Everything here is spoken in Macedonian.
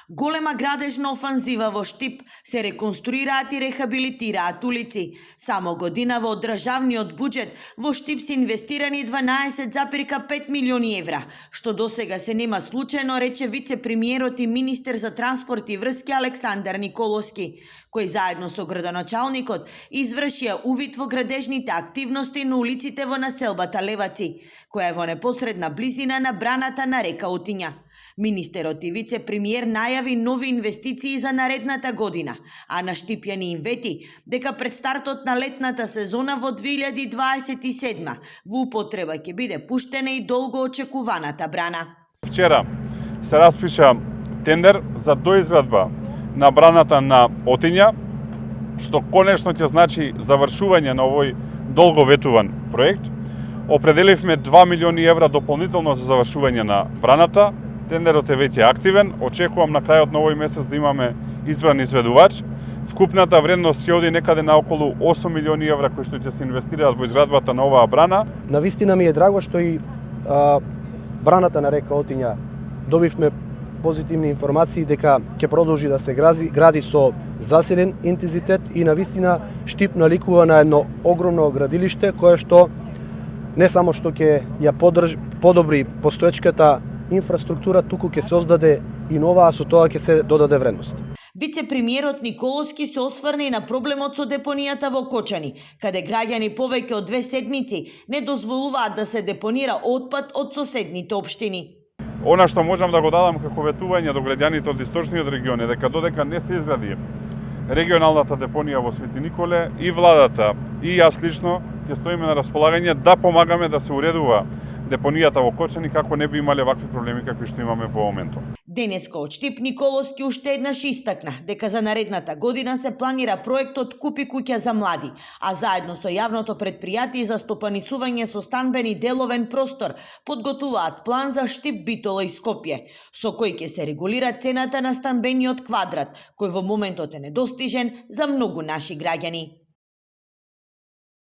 Голема градежна офанзива во Штип се реконструираат и рехабилитираат улици. Само годинава од државниот буџет во Штип се инвестирани 12,5 милиони евра, што досега се нема случајно, рече вице-премиерот и министер за транспорт и врски Александар Николовски, кој заедно со градоначалникот извршија увид во градежните активности на улиците во населбата Леваци, која е во непосредна близина на браната на река Отиња. Министерот и вице-премиер најави нови инвестиции за наредната година, а на Штипјани им вети дека пред стартот на летната сезона во 2027 во употреба ќе биде пуштена и долго очекуваната брана. Вчера се распиша тендер за доизградба на браната на Отиња, што конечно ќе значи завршување на овој долго ветуван проект. Определивме 2 милиони евра дополнително за завршување на браната. Тендерот е веќе активен. Очекувам на крајот на овој месец да имаме избран изведувач. Вкупната вредност ќе оди некаде на околу 8 милиони евра кои што ќе се инвестираат во изградбата на оваа брана. Навистина ми е драго што и браната на река Отиња добивме позитивни информации дека ќе продолжи да се гради со засилен интензитет и навистина Штип наликува на едно огромно градилиште кое што не само што ќе ја подобри постоечката инфраструктура, туку ќе се создаде и нова, а со тоа ќе се додаде вредност. Вице-премиерот Николовски се осврна и на проблемот со депонијата во Кочани, каде граѓани повеќе од 2 седмици не дозволуваат да се депонира отпад од соседните општини. Она што можам да го дадам како ветување до граѓаните од источниот регион е дека додека не се изгради регионалната депонија во Свети Николе, и владата и јас лично ќе стоиме на располагање да помагаме да се уредува депонијата во Кочани како не би имале вакви проблеми какви што имаме во моментов. Денеска од Штип Николовски уште еднаш истакна дека за наредната година се планира проектот Купи куќа за млади, а заедно со јавното предпријатие за стопанисување со станбен и деловен простор подготуваат план за Штип, Битола и Скопје, со кој ќе се регулира цената на станбениот квадрат, кој во моментот е недостижен за многу наши граѓани.